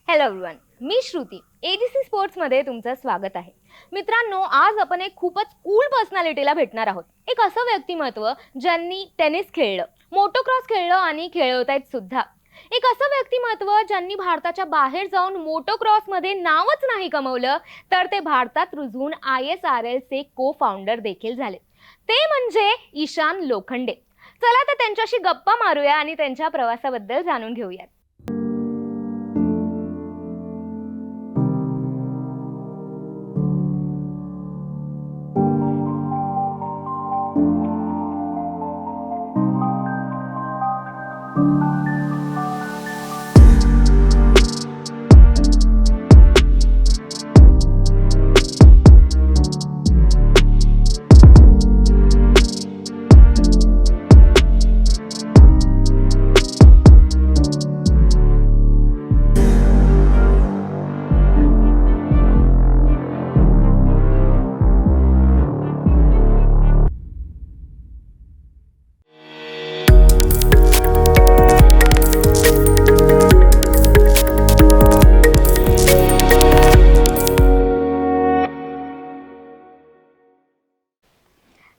Hello everyone, मी Shruti. AGC स्पोर्ट्समध्ये तुमचं स्वागत आहे. मित्रांनो, आज आपण एक खूपच कूल पर्सनॅलिटीला भेटणार आहोत. एक असं व्यक्तिमत्व ज्यांनी टेनिस खेळलं, मोटोक्रॉस खेळलं आणि खेळवतायत सुद्धा. एक असं व्यक्तिमत्व ज्यांनी भारताच्या बाहेर जाऊन मोटोक्रॉसमध्ये नावच नाही कमवलं, तर ते भारतात रुजून ISRLचे को फाउंडर देखील झाले. ते म्हणजे ईशान लोखंडे. चला तर त्यांच्याशी गप्पा मारूया आणि त्यांच्या प्रवासाबद्दल जाणून घेऊया.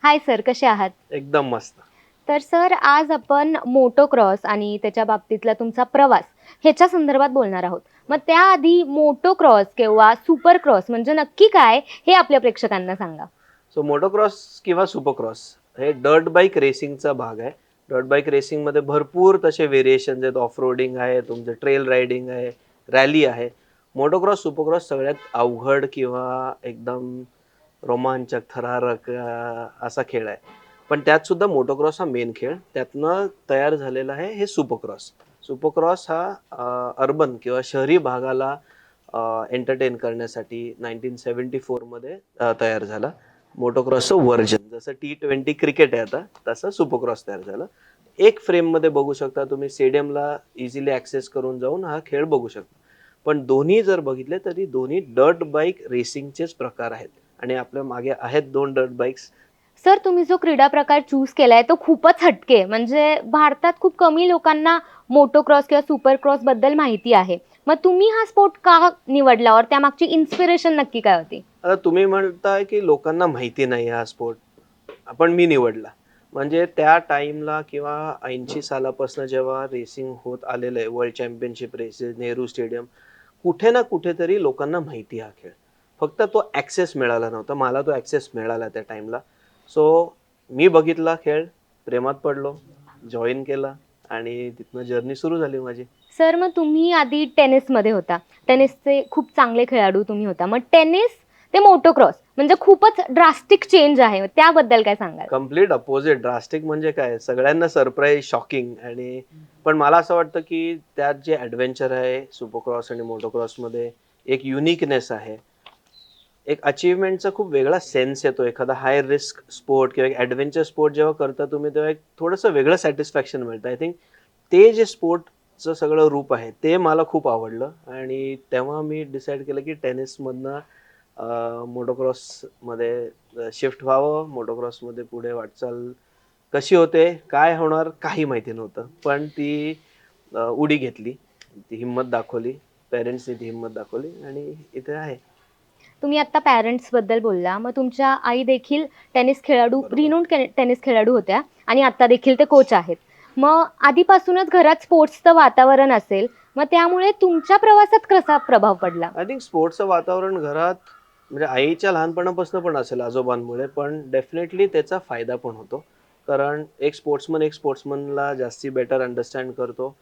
हाय सर, कसे आहात? एकदम मस्त. तर सर, आज आपण मोटोक्रॉस आणि त्याच्या बाबतीतला तुमचा प्रवास ह्याच्या संदर्भात बोलणार आहोत. मग त्याआधी मोटोक्रॉस किंवा सुपरक्रॉस म्हणजे नक्की काय हे आपल्या प्रेक्षकांना सांगा. सो मोटोक्रॉस किंवा सुपरक्रॉस हे डर्ट बाईक रेसिंगचा भाग आहे. डर्ट बाईक रेसिंग मध्ये भरपूर तसे व्हेरिएशन्स आहेत. ऑफ रोडिंग आहे, तुमचं ट्रेल रायडिंग आहे, रॅली आहे. मोटोक्रॉस सुपरक्रॉस सगळ्यात अवघड किंवा एकदम रोमांचक थरारक असा खेळ आहे. पण त्यात सुद्धा मोटोक्रॉस हा मेन खेळ, त्यातनं तयार झालेला आहे हे सुपरक्रॉस. सुपरक्रॉस हा अर्बन किंवा शहरी भागाला एंटरटेन करण्यासाठी 1974 मध्ये तयार झाला. मोटोक्रॉसचं व्हर्जन जसं T20 क्रिकेट आहे आता, तसं सुपरक्रॉस तयार झालं. एक फ्रेम मध्ये बघू शकता तुम्ही, स्टेडियमला इझिली ऍक्सेस करून जाऊन हा खेळ बघू शकता. पण दोन्ही जर बघितले तरी दोन्ही डर्ट बाईक रेसिंगचेच प्रकार आहेत आणि आपल्या मागे आहेत 2 डर्ट बाईक्स. सर, तुम्ही जो क्रीडा प्रकार चूज केलाय तो खूपच हटके, म्हणजे भारतात खूप कमी लोकांना मोटोक्रॉस किंवा सुपरक्रॉस बद्दल माहिती आहे. मग तुम्ही हा स्पोर्ट का निवडला और त्यामागची इन्स्पिरेशन नक्की काय होती? आता तुम्ही म्हणताय की लोकांना माहिती नाही हा स्पोर्ट, पण मी निवडला. म्हणजे त्या टाइमला किंवा 80 सालापासून जेव्हा रेसिंग होत आलेलं आहे, world championship races, Nehru stadium, कुठे ना कुठेतरी लोकांना माहिती हा खेळ. फक्त तो ॲक्सेस मिळाला नव्हता. मला तो ॲक्सेस मिळाला त्या टाइमला. सो मी बघितला खेळ, प्रेमात पडलो, जॉईन केला आणि तिथनं जर्नी सुरू झाली माझी. सर, मग तुम्ही आधी टेनिसमध्ये होता. टेनिसचे खूप चांगले खेळाडू तुम्ही होता. मग टेनिस ते मोटोक्रॉस म्हणजे खूपच ड्रास्टिक चेंज आहे. त्याबद्दल काय सांगाल? Complete opposite. ड्रास्टिक म्हणजे काय, सगळ्यांना सरप्राईज, शॉकिंग. आणि पण मला असं वाटतं की त्यात जे ॲडव्हेंचर आहे सुपरक्रॉस आणि मोटोक्रॉसमध्ये, एक युनिकनेस आहे, एक अचीवमेंटचा खूप वेगळा सेन्स येतो. एखादा हाय रिस्क स्पोर्ट किंवा एक ॲडव्हेंचर स्पोर्ट जेव्हा करता तुम्ही, तेव्हा एक थोडंसं वेगळं सॅटिस्फॅक्शन मिळतं. आय थिंक ते जे स्पोर्टचं सगळं रूप आहे ते मला खूप आवडलं आणि तेव्हा मी डिसाईड केलं की टेनिसमधनं मोटोक्रॉसमध्ये शिफ्ट व्हावं. मोटोक्रॉसमध्ये पुढे वाटचाल कशी होते, काय होणार, काही माहिती नव्हतं. पण ती उडी घेतली, ती हिंमत दाखवली, पेरेंट्सनी ती हिंमत दाखवली आणि इथे आहे. तुम्ही आता पॅरेंट्सबद्दल बोलला. मग तुमच्या आई देखील टेनिस खेळाडू, बरोबर. रिनोन्ड टेनिस खेळाडू होत्या आणि आता देखील ते कोच आहेत. मग आधीपासूनच घरात स्पोर्ट्सचं वातावरण असेल, मग त्यामुळे तुमच्या प्रवासात कसा प्रभाव पडला? आय थिंक स्पोर्ट्सचं वातावरण घरात म्हणजे आईच्या लहानपणापासून पण असेल, आजोबांमुळे, पण डेफिनेटली त्याचा फायदा पण होतो. कारण एक स्पोर्ट्समनला जास्ती बेटर अंडरस्टँड करतो.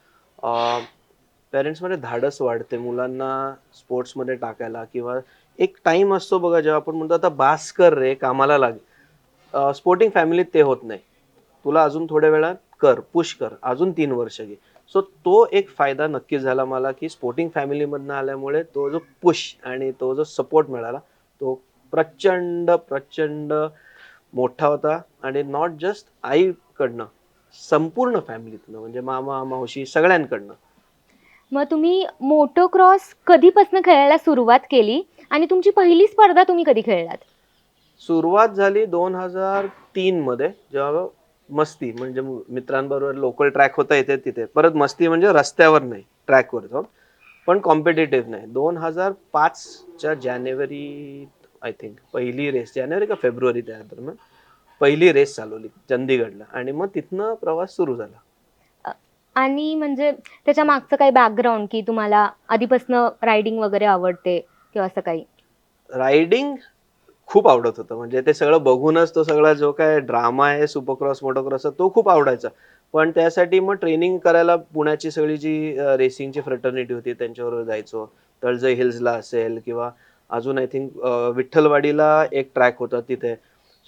पेरेंट्समध्ये धाडस वाढते मुलांना स्पोर्ट्समध्ये टाकायला. किंवा एक टाइम असतो बघा, जेव्हा आपण म्हणतो आता बास कर रे, कामाला लाग. स्पोर्टिंग फॅमिलीत ते होत नाही. तुला अजून थोड्या वेळात कर, पुश कर, अजून 3 वर्ष घे. सो तो एक फायदा नक्कीच झाला मला की स्पोर्टिंग फॅमिलीमधनं आल्यामुळे तो जो पुश आणि तो जो सपोर्ट मिळाला तो प्रचंड प्रचंड मोठा होता. आणि नॉट जस्ट आईकडनं, संपूर्ण फॅमिलीतनं, म्हणजे मामा मावशी सगळ्यांकडनं. मग तुम्ही मोटोक्रॉस कधीपासून खेळायला सुरुवात केली आणि तुमची पहिली स्पर्धा तुम्ही कधी खेळलात? सुरुवात झाली 2003 मध्ये, जेव्हा मस्ती म्हणजे मित्रांबरोबर लोकल ट्रॅक होता इथे तिथे. परत मस्ती म्हणजे रस्त्यावर नाही, ट्रॅकवर जाऊन. पण कॉम्पिटेटिव्ह नाही. 2005च्या जानेवारी आय थिंक पहिली रेस, जानेवारी का फेब्रुवारी त्या दरम्यान पहिली रेस चालवली चंदीगडला आणि मग तिथनं प्रवास सुरू झाला. अ, आणि म्हणजे त्याच्या मागचं काही बॅकग्राऊंड, की तुम्हाला आधीपासनं रायडिंग वगैरे आवडते किंवा असं काही? रायडिंग खूप आवडत होतं. म्हणजे ते सगळं बघूनच तो सगळा जो काय ड्रामा आहे सुपरक्रॉस, मोटोक्रॉसचा तो खूप आवडायचा. पण त्यासाठी मग ट्रेनिंग करायला पुण्याची सगळी जी रेसिंगची फ्रॅटर्निटी होती त्यांच्याबरोबर जायचो. तळजाई हिल्सला असेल किंवा अजून आय थिंक विठ्ठलवाडीला एक ट्रॅक होता तिथे.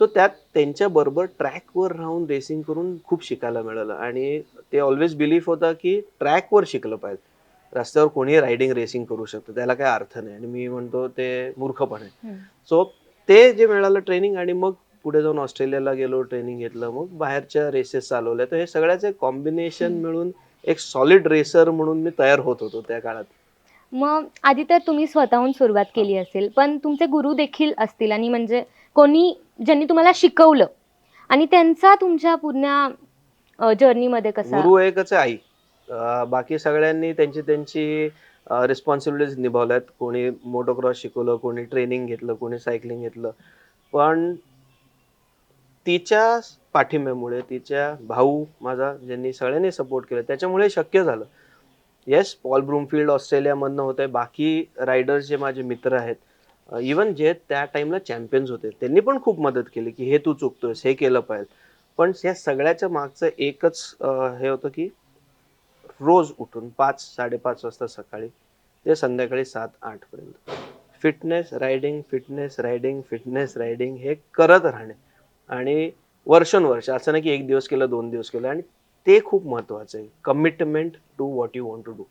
सो त्यात त्यांच्याबरोबर ट्रॅकवर राहून रेसिंग करून खूप शिकायला मिळालं आणि ते ऑल्वेज बिलीफ होता की ट्रॅकवर शिकलं पाहिजे. रस्त्यावर कोणीही रायडिंग रेसिंग करू शकतो. त्याला काही अर्थ नाही आणि मी म्हणतो ते मूर्खपण आहे. सो ते जे मिळालं ट्रेनिंग आणि मग पुढे जाऊन ऑस्ट्रेलियाला गेलो, ट्रेनिंग घेतलं. मग बाहेरच्या रेसेस चालवल्या. तर हे सगळ्याचे कॉम्बिनेशन मिळून एक सॉलिड रेसर म्हणून मी तयार होत होतो त्या काळात. मग आधी तर तुम्ही स्वतःहून सुरुवात हां. केली असेल, पण तुमचे गुरु देखील असतील आणि म्हणजे कोणी ज्यांनी तुम्हाला शिकवलं आणि त्यांचा तुमच्या पूर्ण जर्नीमध्ये कसा? गुरु एकच आहे आई. बाकी सगळ्यांनी त्यांची त्यांची रिस्पॉन्सिबिलिटीज निभावल्यात. कोणी मोटोक्रॉस शिकवलं, कोणी ट्रेनिंग घेतलं, कोणी सायकलिंग घेतलं. पण तिच्या पाठिंब्यामुळे, तिच्या भाऊ माझा ज्यांनी सगळ्यांनी सपोर्ट केला त्याच्यामुळे शक्य झालं. येस, पॉल ब्रूमफील्ड ऑस्ट्रेलियामधनं होते. बाकी रायडर्स जे माझे मित्र आहेत, इव्हन जे त्या टाईमला चॅम्पियन्स होते, त्यांनी पण खूप मदत केली, की "हे तू चुकतोयस, हे केलं पाहिजे." पण या सगळ्याच्या मागचं एकच हे होतं, की रोज उठून 5-5:30 वाजता सकाळी ते संध्याकाळी 7-8 पर्यंत fitness, riding, fitness, riding, fitness, riding हे करत राहणे आणि वर्षोनवर्ष असं नाही, की 1 दिवस केलं, 2 दिवस केलं आणि ते खूप महत्वाचं आहे. Commitment to what you want to do.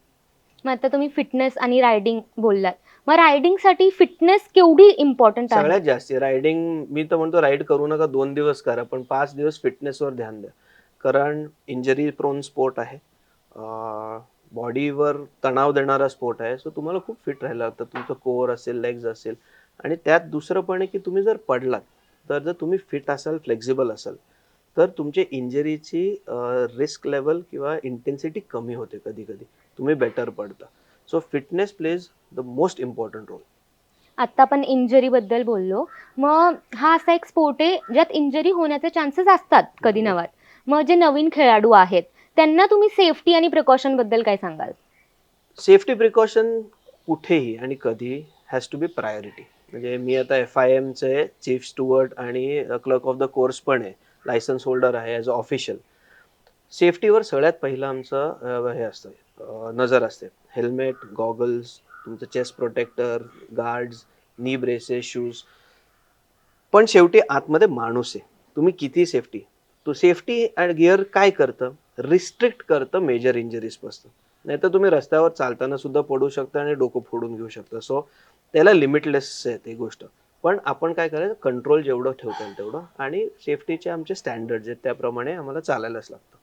मग आता तुम्ही फिटनेस आणि रायडिंग बोललात. मग रायडिंगसाठी फिटनेस केवढी इम्पॉर्टंट आहे? सगळ्यात जास्ती रायडिंग मी तर म्हणतो राईड करू नका 2 दिवस करा, पण 5 दिवस फिटनेसवर ध्यान द्या. कारण इंजरी प्रोन स्पोर्ट आहे. बॉडीवर तणाव देणारा स्पोर्ट आहे. सो तुम्हाला खूप फिट राहायला लागतं. तुमचं कोर असेल, लेग्स असेल आणि त्यात दुसरं पण आहे, की तुम्ही जर पडलात, तर जर तुम्ही फिट असाल, फ्लेक्सिबल असाल, तर तुमच्या इंजरीची रिस्क लेव्हल किंवा इंटेन्सिटी कमी होते कधी-कधी. तुम्ही बेटर पडता. So fitness plays the most important role. आत्ता आपण इंजरीबद्दल बोललो. मग हा असा एक स्पोर्ट आहे, ज्यात इंजरी होण्याचे चान्सेस असतात कधी नव्हात. मग जे नवीन खेळाडू आहेत, त्यांना तुम्ही सेफ्टी आणि प्रिकॉशनबद्दल काय सांगाल? सेफ्टी प्रिकॉशन कुठेही आणि कधीही हॅज टू बी प्रायोरिटी. म्हणजे मी आता FIMचे चीफ स्टुअर्ड आणि क्लर्क ऑफ द कोर्स पण आहे. लायसन्स होल्डर आहे ॲज अ ऑफिशियल. सेफ्टीवर सगळ्यात पहिलं आमचं हे असतं, नजर असते. हेल्मेट, गॉगल्स, तुमचं चेस्ट प्रोटेक्टर, गार्ड्स, नी ब्रेसेस, शूज. पण शेवटी आतमध्ये माणूस आहे. तुम्ही किती सेफ्टी, तो सेफ्टी अँड गिअर काय करतं? रिस्ट्रिक्ट करतं मेजर इंजरीजपासून. नाहीतर तुम्ही रस्त्यावर चालताना सुद्धा पडू शकता आणि डोकं फोडून घेऊ शकता. सो त्याला लिमिटलेस आहे ती गोष्ट. पण आपण काय करायचं, कंट्रोल जेवढं ठेवता येईल तेवढं आणि सेफ्टीचे आमचे स्टँडर्ड्स आहेत त्याप्रमाणे आम्हाला चालायलाच लागतं.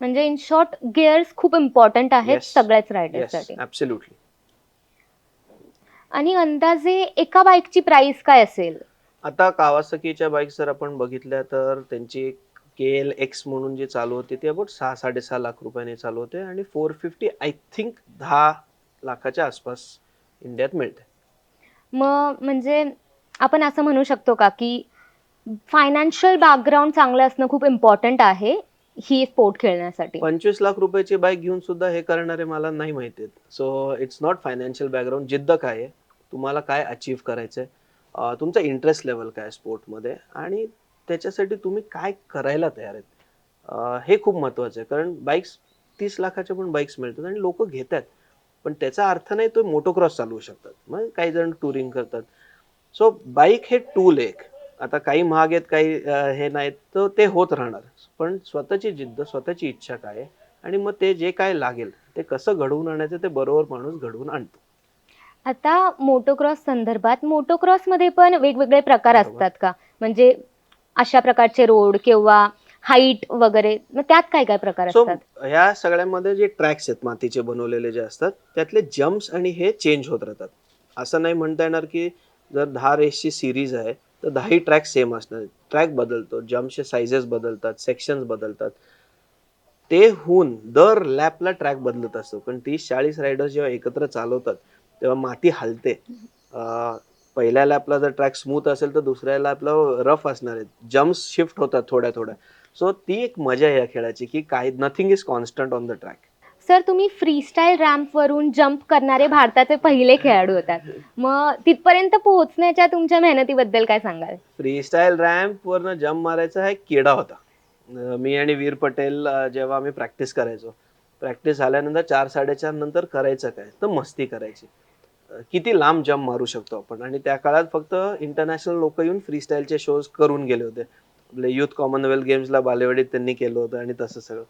म्हणजे इन शॉर्ट गिअर्स खूप इम्पॉर्टंट आहेत येस, सगळ्याच येस, रायडर्ससाठी. ॲब्सोल्युटली. आणि अंदाजे एका बाईकची प्राइस काय असेल? आता Kawasakiच्या बाईक्स जर आपण बघितल्या तर त्यांची KLX म्हणून जी चालू होती ती अबाउट 6-6.5 लाख रुपयाने चालू होते आणि 450 आय थिंक 10 लाखाच्या आसपास इंडियात मिळते. मग म्हणजे आपण असं म्हणू शकतो का, की फायनान्शियल बॅकग्राऊंड चांगलं असणं खूप इम्पॉर्टंट आहे, ही स्पोर्ट खेळण्यासाठी? 25 लाख रुपयाची बाईक घेऊन सुद्धा हे करणारे मला नाही माहिती आहेत. So it's not financial background. जिद्द काय आहे? तुम्हाला काय अचीव्ह करायचंय? तुमचा इंटरेस्ट लेव्हल काय आहे स्पोर्टमध्ये आणि त्याच्यासाठी तुम्ही काय करायला तयार आहेत? हे खूप महत्त्वाचं आहे. कारण बाईक्स 30 लाखाच्या पण बाईक्स मिळतात आणि लोकं घेतात. पण त्याचा अर्थ नाही तो मोटोक्रॉस चालवू शकतात. मग काही जण टुरिंग करतात. सो बाईक हे टूल आहे एक. आता काही महाग आहेत, काही हे नाहीत, तर ते होत राहणार. पण स्वतःची जिद्द, स्वतःची इच्छा काय आहे आणि मग ते जे काय लागेल, ते कसं घडवून आणायचं ते बरोबर माणूस घडवून आणतो. आता मोटोक्रॉस संदर्भात मोटोक्रॉसमध्ये पण वेगवेगळे प्रकार बरोबर. असतात का? म्हणजे अशा प्रकारचे रोड किंवा हाईट वगैरे, मग त्यात काय-काय प्रकार सो असतात? ह्या सगळ्यामध्ये जे ट्रॅक्स आहेत मातीचे बनवलेले जे असतात, त्यातले जम्प्स आणि हे चेंज होत राहतात. असं नाही म्हणता येणार, की जर 10 रेसची सीरीज आहे, तर 10ही ट्रॅक सेम असणार. ट्रॅक बदलतो, जम्प्सचे साइजेस बदलतात, सेक्शन्स बदलतात. ते होऊन दर लॅपला ट्रॅक बदलत असतो, पण 30-40 रायडर्स जेव्हा एकत्र चालवतात तेव्हा माती हलते. पहिल्या लॅपला जर ट्रॅक स्मूथ असेल तर दुसऱ्या लॅपला रफ असणार आहे. जम्प्स शिफ्ट होतात थोड्या थोड्या. सो ती एक मजा आहे या खेळाची, की काही nothing is constant on the track. Sir, तुम्ही फ्रीस्टाईल रॅम्पवरून जंप करणारे भारताचे पहिले खेळाडू होतात. मग तिथपर्यंत पोहोचण्याच्या तुमच्या मेहनतीबद्दल काय सांगाल? फ्रीस्टाईल रॅम्प वरनं जम्प मारायचा हा एक किडा होता. मी आणि वीर पटेल जेव्हा आम्ही प्रॅक्टिस करायचो, प्रॅक्टिस झाल्यानंतर 4-4:30 नंतर करायचं काय, तर मस्ती करायची. किती लांब जम्प मारू शकतो आपण. आणि त्या काळात फक्त इंटरनॅशनल लोक येऊन फ्रीस्टाईलचे शोज करून गेले होते. आपले युथ कॉमनवेल्थ गेम्सला बालेवाडीत त्यांनी केलं होतं आणि तसं सगळं.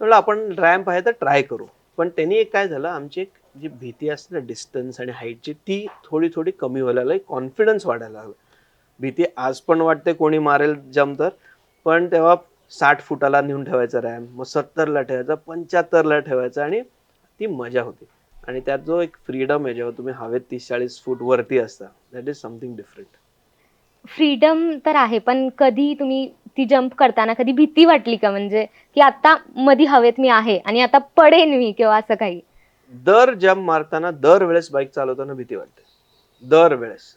म्हटलं आपण रॅम्प आहे तर ट्राय करू. पण त्यांनी एक काय झालं, आमची एक जी भीती असते ना डिस्टन्स आणि हाईटची, ती थोडी थोडी कमी व्हायला लागली, कॉन्फिडन्स वाढायला लागला. भीती आज पण वाटते कोणी मारेल जम्प तर, पण तेव्हा 60 फुटाला नेऊन ठेवायचा रॅम्प, मग 70ला ठेवायचा, 75ला ठेवायचा आणि ती मजा होती. आणि त्यात जो एक फ्रीडम आहे जेव्हा तुम्ही हवेत 30-40 फूट वरती असता, that is something different. Freedom तर आहे, पण कधी तुम्ही ती जंप करताना कधी भीती वाटली का? म्हणजे की आता मधी हवेत मी आहे आणि आता पडेन मी किंवा असं काही? दर जम्प मारताना, दर वेळेस बाईक चालवताना भीती वाटते. दर वेळेस.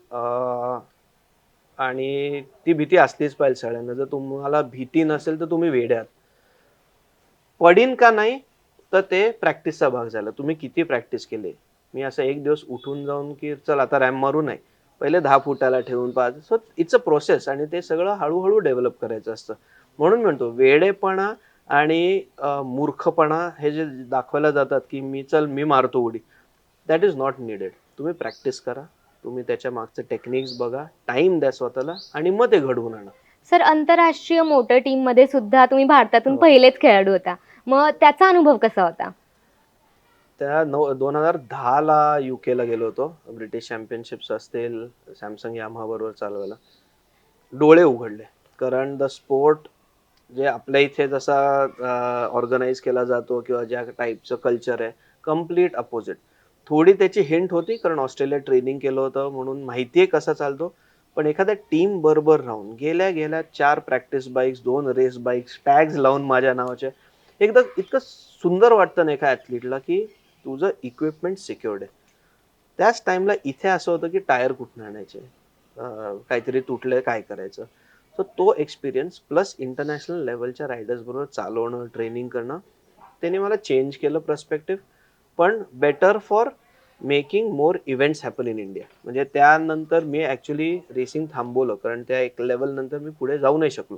आणि ती भीती असलीच पाहिजे सगळ्यांना. जर तुम्हाला भीती नसेल तर तुम्ही वेडे आहात. पडीन का नाही, तर ते प्रॅक्टिसचा भाग झाला. तुम्ही किती प्रॅक्टिस केली. मी असं एक दिवस उठून जाऊन की चल आता रॅम्प मारू नाही. पहिले 10 फुटाला ठेवून 5. सो इट्स अ प्रोसेस आणि ते सगळं हळूहळू डेव्हलप करायचं असतं. म्हणून म्हणतो वेडेपणा आणि मूर्खपणा हे जे दाखवायला जातात, की मी मारतो उडी. That is not needed. तुम्ही प्रॅक्टिस करा. तुम्ही त्याच्या मागचे टेक्निक्स बघा, टाइम द्या स्वतःला आणि मग ते घडवून आणा. सर, आंतरराष्ट्रीय मोटर टीममध्ये सुद्धा तुम्ही भारतातून हो. पहिलेच खेळाडू होता. मग त्याचा अनुभव कसा होता? त्या 2010ला युकेला गेलो होतो. ब्रिटिश चॅम्पियनशिप्स असतील, सॅमसंग यामाहा बरोबर चालवायला. डोळे उघडले. कारण द स्पोर्ट जे आपल्या इथे जसा ऑर्गनाईज केला जातो किंवा ज्या टाईपचं कल्चर आहे, कम्प्लीट अपोजिट. थोडी त्याची हिंट होती कारण ऑस्ट्रेलियात ट्रेनिंग केलं होतं म्हणून माहिती आहे कसा चालतो. पण एखाद्या टीम बरोबर राहून गेल्या गेल्या 4 practice bikes, 2 race bikes, tags लावून माझ्या नावाचे, एकदा इतकं सुंदर वाटतं ना एका ॲथलीटला, की तुझं इक्विपमेंट सिक्युर्ड आहे. त्याच टाइमला इथे असं होतं की टायर कुठून आणायचे, काहीतरी तुटलंय काय करायचं. सो तो एक्सपिरियन्स प्लस इंटरनॅशनल लेवलच्या रायडर्स बरोबर चालवणं, ट्रेनिंग करणं, त्याने मला चेंज केलं पर्स्पेक्टिव्ह. पण better for making more events happen in India. म्हणजे त्यानंतर मी ॲक्च्युली रेसिंग थांबवलं कारण त्या एक लेवल नंतर मी पुढे जाऊ नाही शकलो.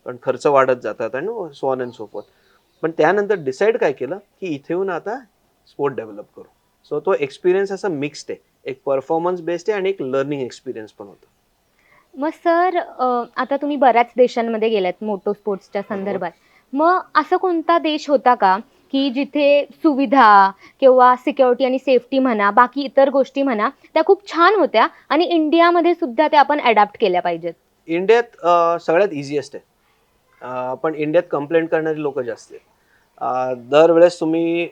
कारण खर्च वाढत जातात आणि so on and so fourth. पण त्यानंतर डिसाईड काय केलं, की इथे येऊन आता स्पोर्ट डेव्हलप करू. सो तो एक्सपिरियन्स असा मिक्स्ड आहे. एक परफॉर्मन्स बेस्ड आहे आणि एक लर्निंग एक्सपिरियन्स पण होता. मग सर, आता तुम्ही बऱ्याच देशांमध्ये गेलात मोटो स्पोर्ट्सच्या बरोबर. संदर्भात. मग असा कोणता देश होता का, की जिथे सुविधा किंवा सिक्युरिटी आणि सेफ्टी म्हणा, बाकी इतर गोष्टी म्हणा, त्या खूप छान होत्या आणि इंडियामध्ये सुद्धा त्या आपण अडॅप्ट केल्या पाहिजेत? इंडियात सगळ्यात इझिएस्ट आहे. पण इंडियात कंप्लेंट करणारी लोक जास्त आहेत. दरवेळेस तुम्ही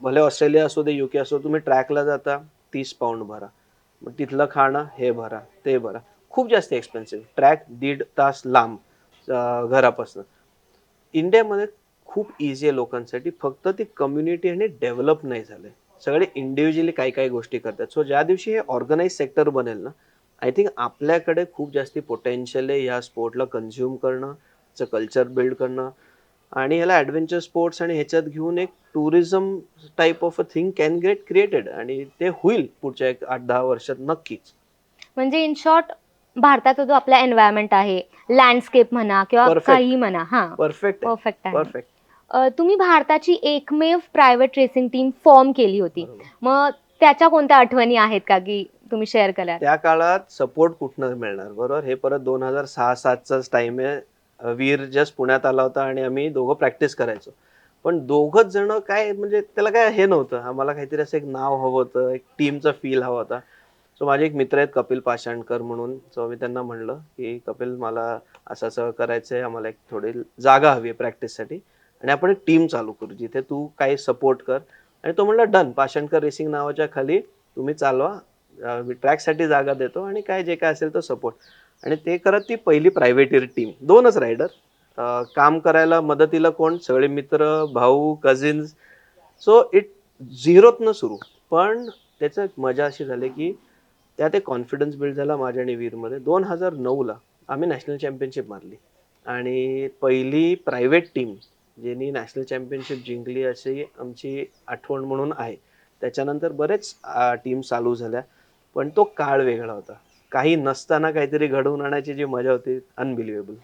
भले ऑस्ट्रेलिया असो दे, युके असो, तुम्ही ट्रॅकला जाता, 30 पाऊंड भरा. मग तिथलं खाणं हे भरा, ते भरा. खूप जास्त एक्सपेन्सिव्ह. ट्रॅक 1.5 तास लांब घरापासून. इंडियामध्ये खूप इझी आहे लोकांसाठी. फक्त ती कम्युनिटी आणि डेव्हलप नाही झालंय. सगळे इंडिव्हिज्युअली काही काही गोष्टी करतात. सो ज्या दिवशी हे ऑर्गनाइज सेक्टर बनेल ना, आय थिंक आपल्याकडे खूप जास्ती पोटेन्शियल आहे या स्पोर्टला कन्झ्युम करणं, त्याचं कल्चर बिल्ड करणं आणि ह्याला ॲडव्हेंचर स्पोर्ट्स आणि ह्याच्यात घेऊन एक tourism type of a thing can get created आणि ते होईल पुढच्या एक 8-10 वर्षात नक्कीच. म्हणजे इन शॉर्ट, भारताचा जो आपला एन्व्हायरमेंट आहे, लँडस्केप म्हणा किंवा परफेक्ट. काहीही म्हणा, हां, परफेक्ट आहे. परफेक्ट आहे. परफेक्ट. तुम्ही भारताची एकमेव प्रायव्हेट रेसिंग टीम फॉर्म केली होती. बरोबर. मग त्याच्या कोणत्या आठवणी आहेत का, की तुम्ही शेअर कराल? त्या काळात सपोर्ट कुठनं मिळणार, बरोबर? हे परत 2006-07चाच टाइम आहे. वीर जस्ट पुण्यात आला होता आणि आम्ही दोघं प्रॅक्टिस करायचो. पण दोघंच जण काय म्हणजे त्याला काय हे नव्हतं. आम्हाला काहीतरी असं एक नाव हवं होतं, एक टीमचा फील हवा होता. सो माझे एक मित्र आहेत कपिल पाषाणकर म्हणून. सो मी त्यांना म्हणलं, की कपिल मला असं-असं करायचंय. आम्हाला एक थोडी जागा हवी आहे प्रॅक्टिससाठी आणि आपण एक टीम चालू करू जिथे तू काही सपोर्ट कर. आणि तो म्हणला डन. पाषाणकर रेसिंग नावाच्या खाली तुम्ही चालवा. मी ट्रॅकसाठी जागा देतो आणि काय जे काय असेल तो सपोर्ट. आणि ते करत ती पहिली प्रायव्हेट टीम. 2च रायडर. काम करायला मदतीला कोण, सगळे मित्र, भाऊ, कझिन्स. सो इट झिरोतनं सुरू. पण त्याचं एक मजा अशी झाली की त्यात एक कॉन्फिडन्स बिल्ड झाला माझ्या आणि वीरमध्ये. 2009ला आम्ही नॅशनल चॅम्पियनशिप मारली आणि पहिली प्रायव्हेट टीम ज्यांनी नॅशनल चॅम्पियनशिप जिंकली अशी आमची आठवण म्हणून आहे. त्याच्यानंतर बरेच टीम चालू झाल्या, पण तो काळ वेगळा होता. काही नसताना काहीतरी घडवून आणायची जी मजा होती, अनबिलिव्हेबल.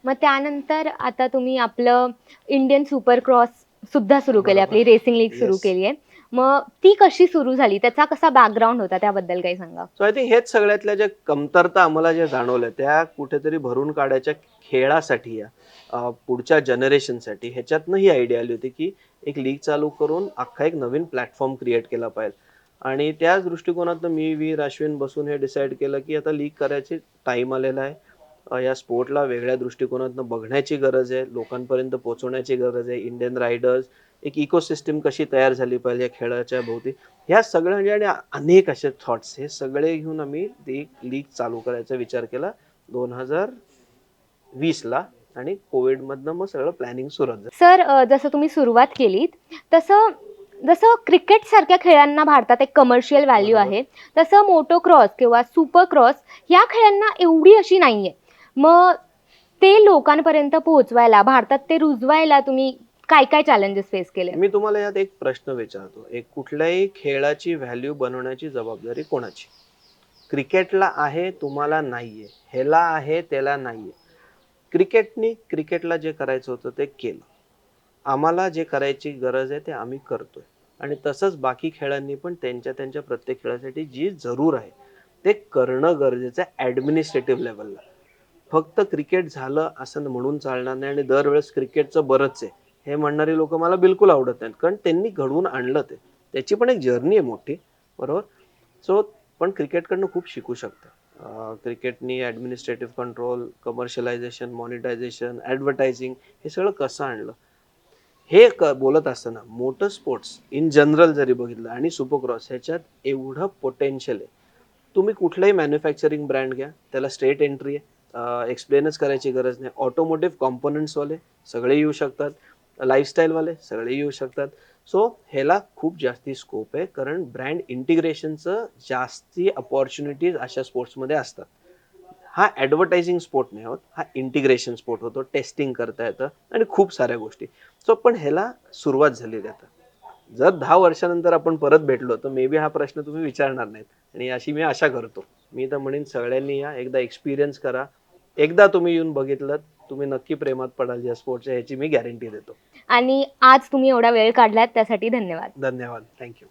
मग त्यानंतर आता तुम्ही आपलं इंडियन सुपर क्रॉस सुद्धा सुरू केली, बरोबर. आपली रेसिंग लीग सुरू Yes. केली आहे. मग ती कशी सुरू झाली? त्याचा कसा बॅकग्राऊंड होता त्याबद्दल काही सांगा? सो आय थिंक हेच सगळ्यातल्या ज्या कमतरता आम्हाला ज्या जाणवल्या त्या कुठेतरी भरून काढायच्या खेळासाठी या पुढच्या जनरेशनसाठी ह्याच्यातनं ही आयडिया आली होती की एक लीग चालू करून अख्खा एक नवीन प्लॅटफॉर्म क्रिएट केला पाहिजे. आणि त्याच दृष्टिकोनातनं मी, वीर, अश्विन बसून हे डिसाईड केलं की आता लीग करायची टाईम आलेला आहे. या स्पोर्टला वेगळ्या दृष्टिकोनातनं बघण्याची गरज आहे, लोकांपर्यंत पोहोचवण्याची गरज आहे. इंडियन रायडर्स, एक इकोसिस्टम कशी तयार झाली पाहिजे या खेळाच्या भोवती, ह्या सगळ्या म्हणजे आणि अनेक असे थॉट्स हे सगळे घेऊन आम्ही ती लीग चालू करायचा विचार केला 2020ला. आणि कोविडमधनं मग सगळं प्लॅनिंग सुरुवात झालं. सर, जसं तुम्ही सुरुवात केलीत तसं जसं क्रिकेट सारख्या खेळांना भारतात एक कमर्शियल व्हॅल्यू बरोबर. आहे, तसं मोटो क्रॉस किंवा सुपर क्रॉस या खेळांना एवढी अशी नाहीये. मग ते लोकांपर्यंत पोहोचवायला, भारतात ते रुजवायला तुम्ही काय काय चॅलेंजेस फेस केले? मी तुम्हाला यात एक प्रश्न विचारतो, एक कुठल्याही खेळाची व्हॅल्यू बनवण्याची जबाबदारी कोणाची? क्रिकेटला आहे, तुम्हाला नाहीये. ह्याला आहे, त्याला नाहीये. क्रिकेटला जे करायचं होतं ते केलं. आम्हाला जे करायची गरज आहे ते आम्ही करतोय. आणि तसंच बाकी खेळांनी पण त्यांच्या त्यांच्या प्रत्येक खेळासाठी जी जरूर आहे ते करणं गरजेचं आहे ॲडमिनिस्ट्रेटिव्ह लेवलला. फक्त क्रिकेट झालं असं म्हणून चालणार नाही आणि दरवेळेस क्रिकेटचं बरंच आहे हे म्हणणारी लोक मला बिलकुल आवडत नाहीत. कारण त्यांनी घडवून आणलं ते. त्याची पण एक जर्नी आहे मोठी, बरोबर? सो पण क्रिकेटकडनं खूप शिकू शकतं. क्रिकेटनी administrative control, commercialisation, monetisation, advertising हे सगळं कसं आणलं हे बोलत असताना मोटर स्पोर्ट्स इन जनरल जरी बघितलं आणि सुपरक्रॉस ह्याच्यात एवढं पोटेन्शियल आहे. तुम्ही कुठलाही मॅन्युफॅक्चरिंग ब्रँड घ्या, त्याला स्ट्रेट एंट्री आहे, एक्सप्लेनच करायची गरज नाही. ऑटोमोटिव्ह कॉम्पोनंट्सवाले सगळे येऊ शकतात, लाईफस्टाईलवाले सगळे येऊ शकतात. सो ह्याला खूप जास्ती स्कोप आहे, कारण ब्रँड इंटिग्रेशनचं जास्ती अपॉर्च्युनिटीज अशा स्पोर्ट्समध्ये असतात. हा ॲडव्हर्टायझिंग स्पोर्ट नाही होत, हा इंटिग्रेशन स्पोर्ट होतो. टेस्टिंग करता येतं आणि खूप साऱ्या गोष्टी. सो पण ह्याला सुरुवात झालेली आता. जर 10 वर्षानंतर आपण परत भेटलो तर मे बी हा प्रश्न तुम्ही विचारणार नाहीत आणि अशी मी आशा करतो. मी तर म्हणेन सगळ्यांनी या एकदा एक्सपिरियन्स करा. एकदा तुम्ही येऊन बघितलं, तुम्ही नक्की प्रेमात पडाल या स्पोर्ट्सच्या, ह्याची मी गॅरंटी देतो. आणि आज तुम्ही एवढा वेळ काढलात त्यासाठी धन्यवाद. धन्यवाद. थँक्यू.